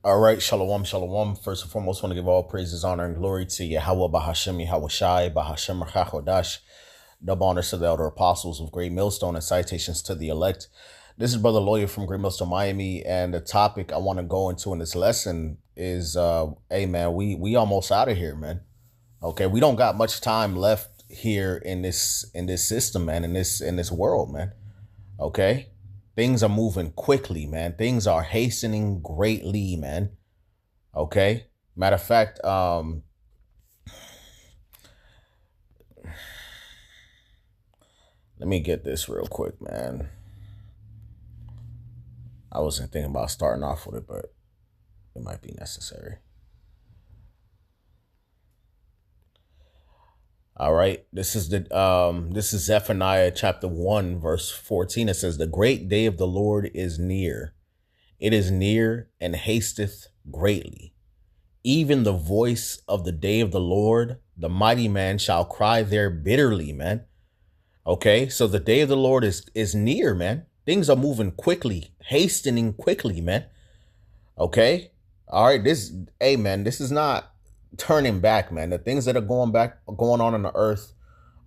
All right, shalom, shalom. First and foremost, want to give all praises, honor, and glory to Yahweh Bahashem, Yahweh Shai, Bahashem Rachakodash. Double honors to the elder apostles of Great Millstone and citations to the elect. This is Brother Lawyer from Great Millstone, Miami, and the topic I want to go into in this lesson is, hey man, we almost out of here, man. Okay, we don't got much time left here in this system, man, in this world, man. Okay. Things are moving quickly, man. Things are hastening greatly, man. Okay. Matter of fact, let me get this real quick, man. I wasn't thinking about starting off with it, but it might be necessary. All right. This is Zephaniah chapter 1, verse 14. It says, "The great day of the Lord is near. It is near and hasteth greatly. Even the voice of the day of the Lord, the mighty man shall cry there bitterly," man. Okay, so the day of the Lord is near, man. Things are moving quickly, hastening quickly, man. Okay, all right. Hey, man, this is not turning back, man. The things that are going on in the earth,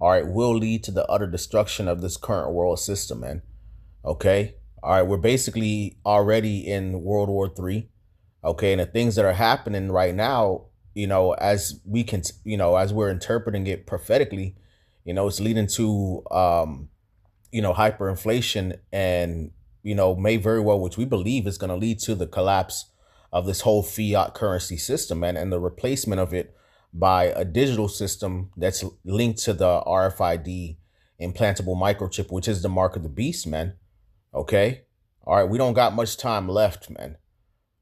all right, will lead to the utter destruction of this current world system, man. Okay, all right. We're basically already in World War III. Okay, and the things that are happening right now, as we can, as we're interpreting it prophetically, it's leading to, hyperinflation and, may very well, which we believe is going to lead to the collapse of this whole fiat currency system, man, and the replacement of it by a digital system that's linked to the RFID implantable microchip, which is the mark of the beast, man. Okay. All right. We don't got much time left, man.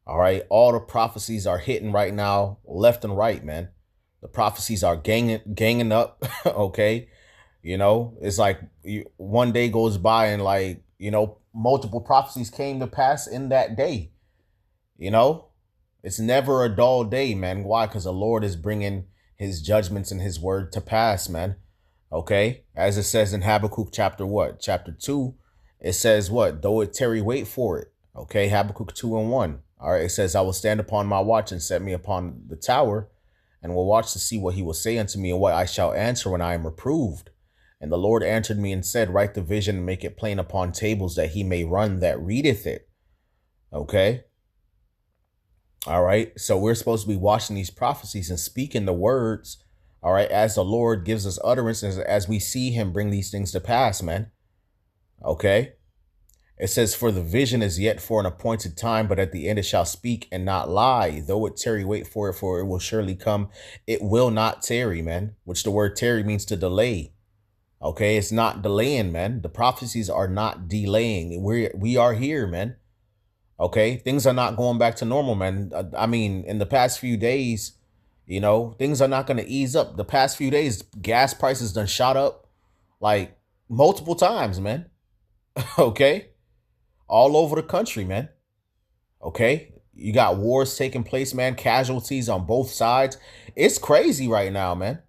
All right. All the prophecies are hitting right now, left and right, man. The prophecies are ganging up. Okay. It's like one day goes by and multiple prophecies came to pass in that day. It's never a dull day, man. Why? Because the Lord is bringing his judgments and his word to pass, man. Okay. As it says in Habakkuk chapter what? Chapter 2. It says what? Though it tarry, wait for it. Okay. Habakkuk 2:1. All right. It says, "I will stand upon my watch and set me upon the tower and will watch to see what he will say unto me and what I shall answer when I am reproved. And the Lord answered me and said, write the vision and make it plain upon tables that he may run that readeth it." Okay. All right. So we're supposed to be watching these prophecies and speaking the words. All right. As the Lord gives us utterance, as we see him bring these things to pass, man. Okay. It says, "For the vision is yet for an appointed time, but at the end it shall speak and not lie. Though it tarry, wait for it, for it will surely come. It will not tarry," man, which the word tarry means to delay. Okay. It's not delaying, man. The prophecies are not delaying. We are here, man. Okay. Things are not going back to normal, man. I mean, in the past few days, things are not going to ease up. The past few days, gas prices done shot up like multiple times, man. Okay. All over the country, man. Okay. You got wars taking place, man. Casualties on both sides. It's crazy right now, man.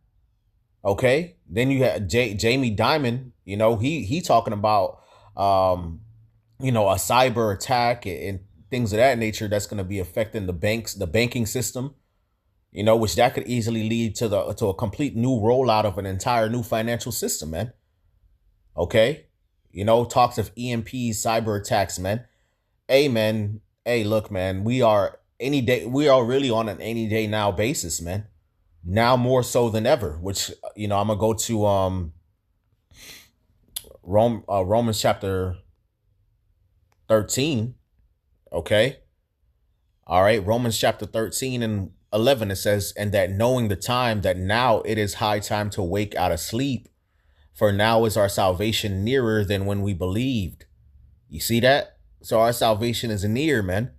Okay. Then you had Jamie Dimon, he talking about, a cyber attack and things of that nature that's going to be affecting the banks, the banking system, which that could easily lead to a complete new rollout of an entire new financial system, man. Okay. Talks of EMPs, cyber attacks, man. Hey, man. Hey, look, man, we are really on an any day now basis, man. Now more so than ever, which, I'm gonna go to Romans chapter 13. Okay. All right. Romans chapter 13 and 11, it says, "And that knowing the time, that now it is high time to wake out of sleep, for now is our salvation nearer than when we believed." You see that? So our salvation is near, man.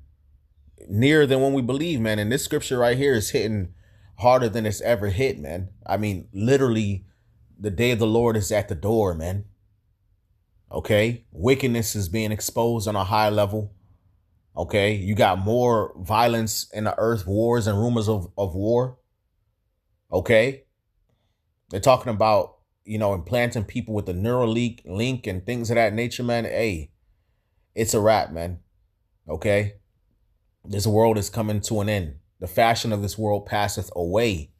Nearer than when we believe, man. And this scripture right here is hitting harder than it's ever hit, man. I mean, literally, the day of the Lord is at the door, man. Okay. Wickedness is being exposed on a high level. Okay. You got more violence in the earth, wars and rumors of war. Okay. They're talking about, implanting people with the Neuralink and things of that nature, man. Hey, it's a wrap, man. Okay. This world is coming to an end. The fashion of this world passeth away.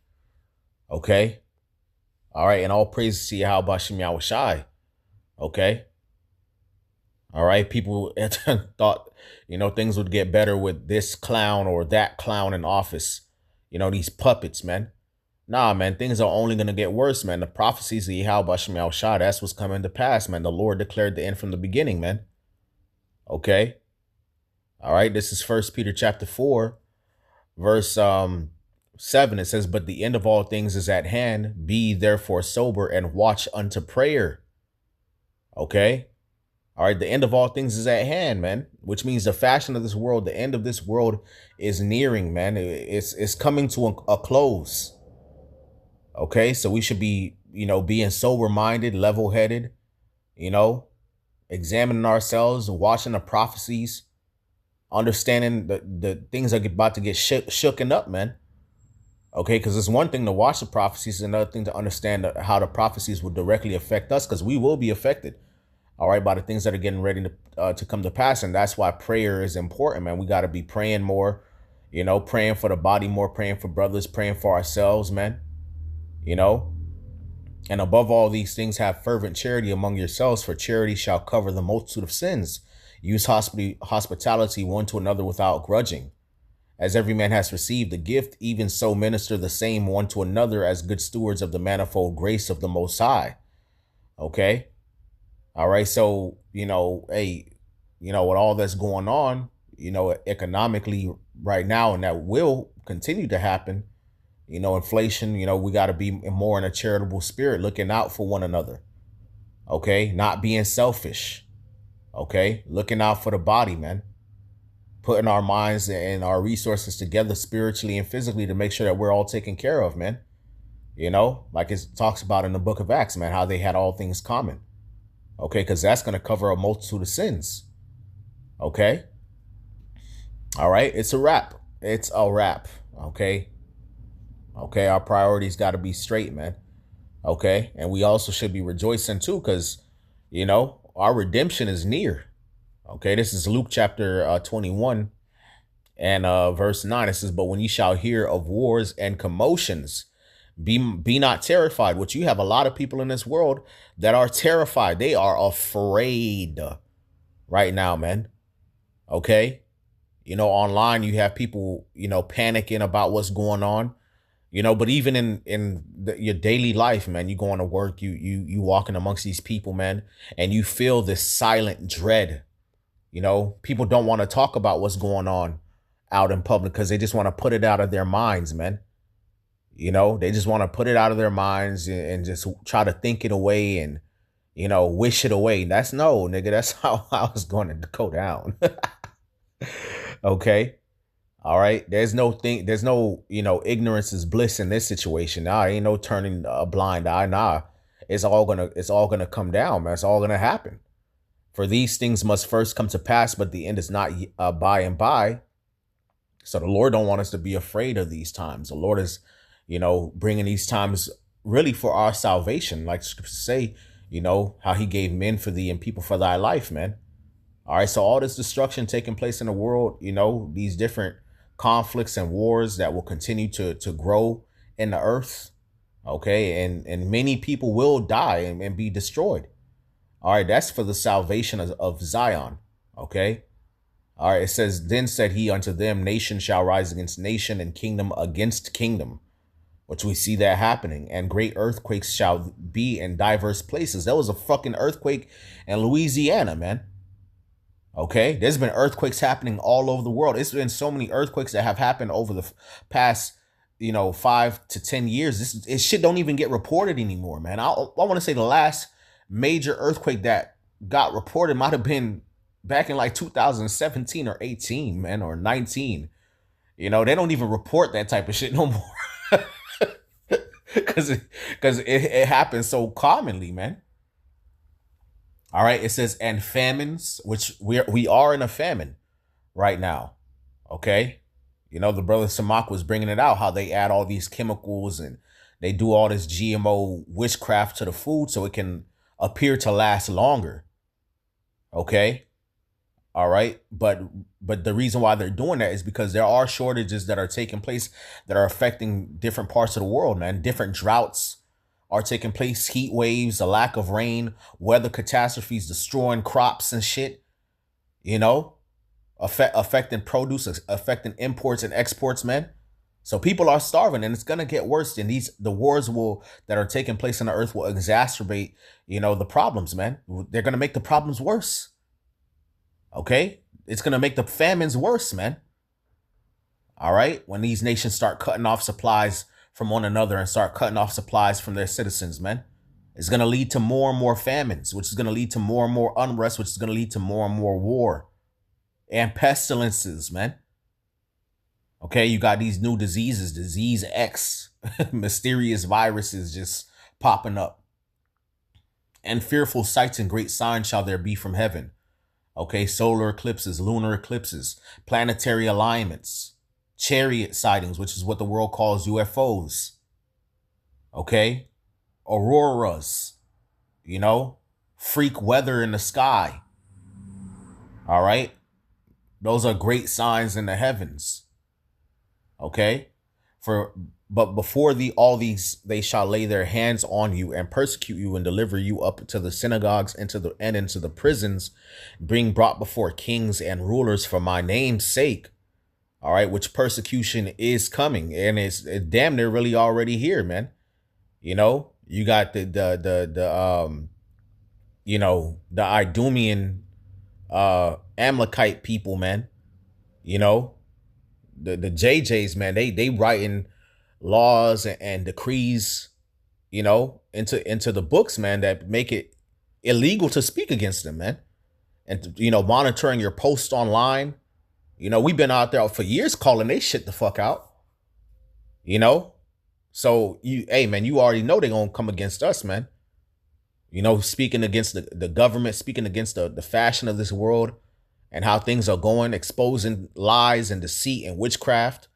Okay. All right. And all praise to Yahweh Bashem Yahushai. Okay. All right. People thought, things would get better with this clown or that clown in office. These puppets, man. Nah, man, things are only going to get worse, man. The prophecies of Yahweh Bashem Yahushai, that's what's coming to pass, man. The Lord declared the end from the beginning, man. Okay. All right. This is 1 Peter chapter 4, verse 7. It says, but the end of all things is at hand. Be therefore sober and watch unto prayer. Okay. All right. The end of all things is at hand, man, which means the fashion of this world, the end of this world is nearing, man. It's coming to a close. Okay. So we should be, being sober minded, level headed, examining ourselves, watching the prophecies, understanding the things are about to get shooken up, man. Okay, because it's one thing to watch the prophecies, another thing to understand how the prophecies will directly affect us, because we will be affected, all right, by the things that are getting ready to come to pass. And that's why prayer is important, man. We got to be praying more, praying for the body more, praying for brothers, praying for ourselves, man, And above all these things, have fervent charity among yourselves, for charity shall cover the multitude of sins. Use hospitality one to another without grudging. As every man has received a gift, even so minister the same one to another as good stewards of the manifold grace of the Most High. Okay. All right. So, hey, with all that's going on, economically right now, and that will continue to happen, inflation, we got to be more in a charitable spirit, looking out for one another. Okay. Not being selfish. Okay. Looking out for the body, man. Putting our minds and our resources together spiritually and physically to make sure that we're all taken care of, man. Like it talks about in the book of Acts, man, how they had all things common. Okay, because that's going to cover a multitude of sins. Okay. All right. It's a wrap. It's a wrap. Okay. Okay. Our priorities got to be straight, man. Okay. And we also should be rejoicing too, because, our redemption is near. Okay, this is Luke chapter 21 and verse 9. It says, but when you shall hear of wars and commotions, be not terrified, which you have a lot of people in this world that are terrified. They are afraid right now, man. Okay. Online you have people, panicking about what's going on, but even in your daily life, man, you going to work, you walking amongst these people, man, and you feel this silent dread. People don't want to talk about what's going on out in public because they just want to put it out of their minds, man. They just want to put it out of their minds and just try to think it away and, wish it away. That's no, nigga. That's how I was going to go down. Okay. All right. There's no, ignorance is bliss in this situation. Nah, ain't no turning a blind eye. Nah, it's all gonna come down, man. It's all gonna happen. For these things must first come to pass, but the end is not by and by. So the Lord don't want us to be afraid of these times. The Lord is, bringing these times really for our salvation. Like the scriptures say, how he gave men for thee and people for thy life, man. All right. So all this destruction taking place in the world, these different conflicts and wars that will continue to grow in the earth. Okay. And many people will die and be destroyed. All right, that's for the salvation of Zion. Okay. All right. It says, then said he unto them, nation shall rise against nation and kingdom against kingdom, which we see that happening. And great earthquakes shall be in diverse places. There was a fucking earthquake in Louisiana, man. Okay. There's been earthquakes happening all over the world. It's been so many earthquakes that have happened over the past, 5 to 10 years. This shit don't even get reported anymore, man. I want to say the last major earthquake that got reported might have been back in like 2017 or 18, man, or 19. They don't even report that type of shit no more. Because it happens so commonly, man. All right. It says, and famines, which we are in a famine right now. Okay. The brother Samak was bringing it out, how they add all these chemicals and they do all this GMO witchcraft to the food so it can appear to last longer. Okay. All right. But But the reason why they're doing that is because there are shortages that are taking place that are affecting different parts of the world, man. Different droughts are taking place, heat waves, a lack of rain, weather catastrophes, destroying crops and shit, you know, affecting produce, affecting imports and exports, man. So people are starving, and it's gonna get worse. And the wars that are taking place on the earth will exacerbate, the problems, man. They're gonna make the problems worse. Okay, it's gonna make the famines worse, man. All right, when these nations start cutting off supplies from one another and start cutting off supplies from their citizens, man, it's gonna lead to more and more famines, which is gonna lead to more and more unrest, which is gonna lead to more and more war and pestilences, man. Okay, you got these new diseases, disease X, mysterious viruses just popping up. And fearful sights and great signs shall there be from heaven. Okay, solar eclipses, lunar eclipses, planetary alignments, chariot sightings, which is what the world calls UFOs. Okay, auroras, freak weather in the sky. All right, those are great signs in the heavens. Okay, but before all these, they shall lay their hands on you and persecute you and deliver you up to the synagogues into the prisons, being brought before kings and rulers for my name's sake. All right, which persecution is coming, and it's damn near really already here, man. You got the Idumean Amalekite people, man. The JJs, man, they writing laws and decrees, into the books, man, that make it illegal to speak against them, man. And, monitoring your posts online. We've been out there for years calling they shit the fuck out, So hey, man, you already know they're going to come against us, man. Speaking against the government, speaking against the fashion of this world and how things are going, exposing lies and deceit and witchcraft.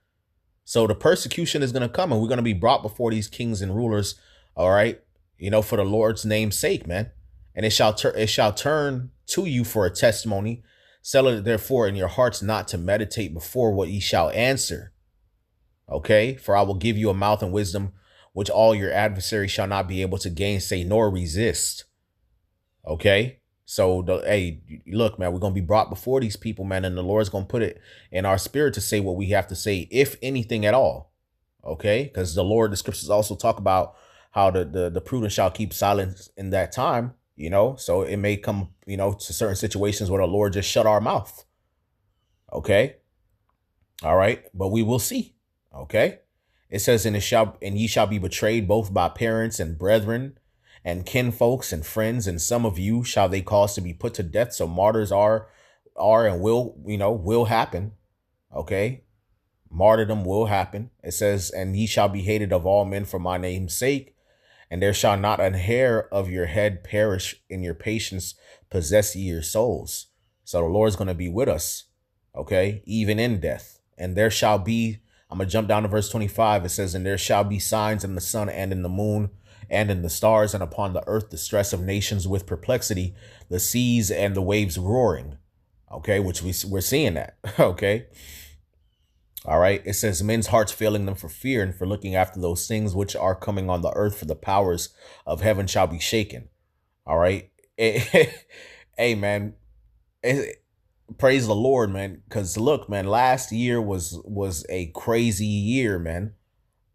So the persecution is going to come, and we're going to be brought before these kings and rulers. All right. For the Lord's name's sake, man. And it shall turn to you for a testimony. Settle it therefore in your hearts not to meditate before what ye shall answer. Okay. For I will give you a mouth and wisdom, which all your adversaries shall not be able to gainsay nor resist. Okay. So, hey, look, man, we're going to be brought before these people, man, and the Lord's going to put it in our spirit to say what we have to say, if anything at all. Okay, because the scriptures also talk about how the prudent shall keep silence in that time, so it may come, to certain situations where the Lord just shut our mouth. Okay. All right. But we will see. Okay. It says, and ye shall be betrayed both by parents and brethren and kinfolks and friends, and some of you shall they cause to be put to death. So martyrs are and will happen. Okay. Martyrdom will happen. It says, and ye shall be hated of all men for my name's sake, and there shall not an hair of your head perish. In your patience possess ye your souls. So the Lord's going to be with us. Okay. Even in death. And there shall be, I'm going to jump down to verse 25. It says, and there shall be signs in the sun and in the moon and in the stars, and upon the earth distress of nations with perplexity, the seas and the waves roaring. Okay, which we're seeing that. Okay. All right. It says, men's hearts failing them for fear and for looking after those things which are coming on the earth, for the powers of heaven shall be shaken. All right. Hey, man. Praise the Lord, man. Because look, man, last year was a crazy year, man.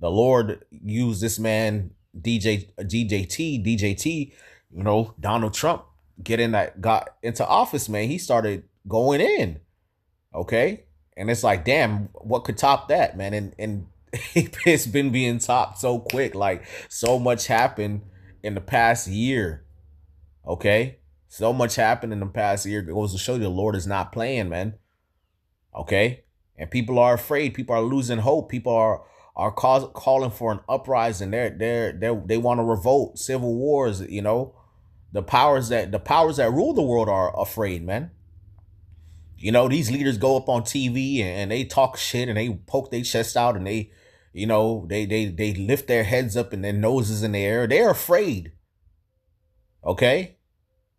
The Lord used this man, DJT, Donald Trump got into office, man. He started going in. Okay. And it's like, damn, what could top that, man? And it's been being topped so quick. Like, so much happened in the past year. Okay. So much happened in the past year. It goes to show you the Lord is not playing, man. Okay. And people are afraid. People are losing hope. People are calling for an uprising. They want to revolt, civil wars. The powers that rule the world are afraid, man. These leaders go up on TV and they talk shit and they poke their chest out and they lift their heads up and their noses in the air. They're afraid. Okay.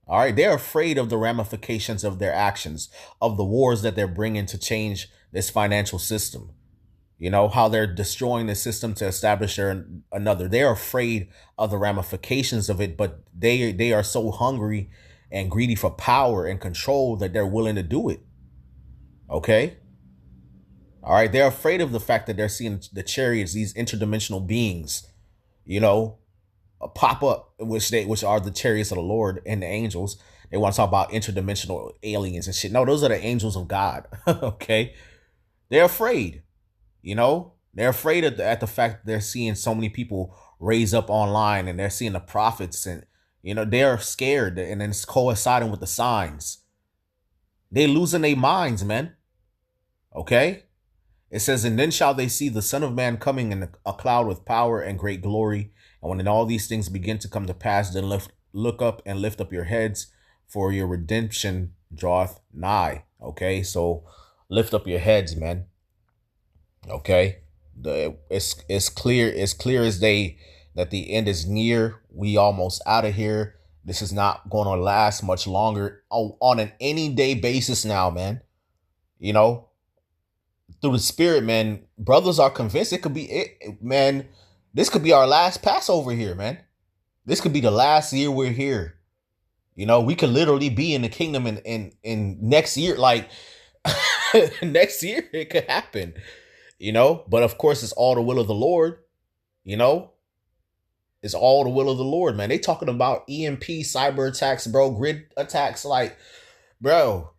All right. They're afraid of the ramifications of their actions, of the wars that they're bringing to change this financial system. You know, how they're destroying the system to establish another. They're afraid of the ramifications of it, but they are so hungry and greedy for power and control that they're willing to do it. Okay? All right. They're afraid of the fact that they're seeing the chariots, these interdimensional beings, you know, pop up, which are the chariots of the Lord and the angels. They want to talk about interdimensional aliens and shit. No, those are the angels of God. Okay. They're afraid. You know, they're afraid of at the fact that they're seeing so many people raise up online, and they're seeing the prophets, and you know they're scared, and then it's coinciding with the signs. They losing their minds, man. Okay. It says, and then shall they see the Son of Man coming in a cloud with power and great glory. And when all these things begin to come to pass, then look up and lift up your heads, for your redemption draweth nigh. Okay, so lift up your heads, man. Okay, it's clear as day that the end is near. We almost out of here. This is not going to last much longer on an any day basis now, man. You know, through the spirit, man, brothers are convinced it could be it, man. This could be our last Passover here, man. This could be the last year we're here. You know, we could literally be in the kingdom in next year, like next year it could happen. You know, but of course it's all the will of the Lord. You know, it's all the will of the Lord, man. They talking about EMP cyber attacks, bro, grid attacks, like, bro.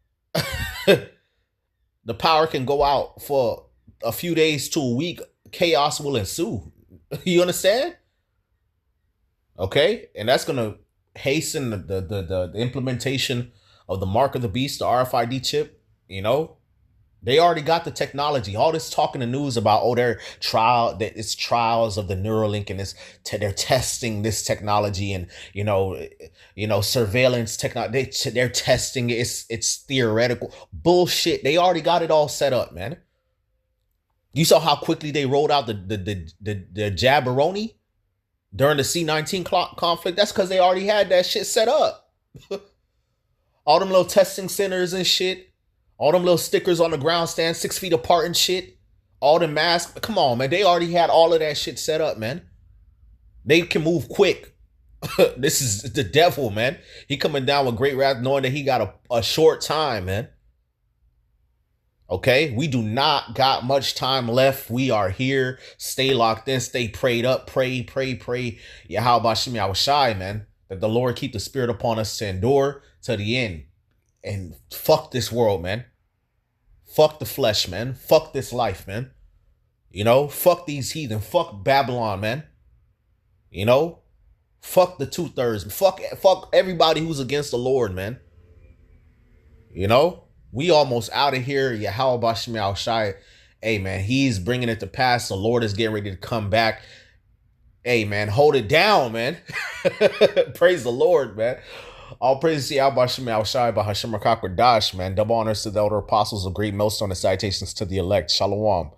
The power can go out for a few days to a week. Chaos will ensue. You understand? Okay, and that's gonna hasten the implementation of the mark of the beast, the RFID chip. You know, they already got the technology. All this talk in the news about, oh, they're that it's trials of the Neuralink, and they're testing this technology, and you know surveillance technology. They're testing it. It's theoretical bullshit. They already got it all set up, man. You saw how quickly they rolled out the Jabberoni during the C-19 conflict. That's because they already had that shit set up. All them little testing centers and shit. All them little stickers on the ground stand 6 feet apart and shit. All the masks. Come on, man. They already had all of that shit set up, man. They can move quick. This is the devil, man. He coming down with great wrath knowing that he got a short time, man. Okay? We do not got much time left. We are here. Stay locked in. Stay prayed up. Pray. Yahweh Shem Yahushai, man. That the Lord keep the spirit upon us to endure to the end. And fuck this world, man. Fuck the flesh, man. Fuck this life, man. You know, fuck these heathen. Fuck Babylon, man. You know, fuck the 2/3. Fuck everybody who's against the Lord, man. You know, we almost out of here. Yahweh Bashem Yahushai. Hey, man, he's bringing it to pass. The Lord is getting ready to come back. Hey, man, hold it down, man. Praise the Lord, man. All praise to Yahweh Shem Yahushai by Hashem Rakakwadash, man. Double honors to the elder apostles of great millstone and citations to the elect. Shalom.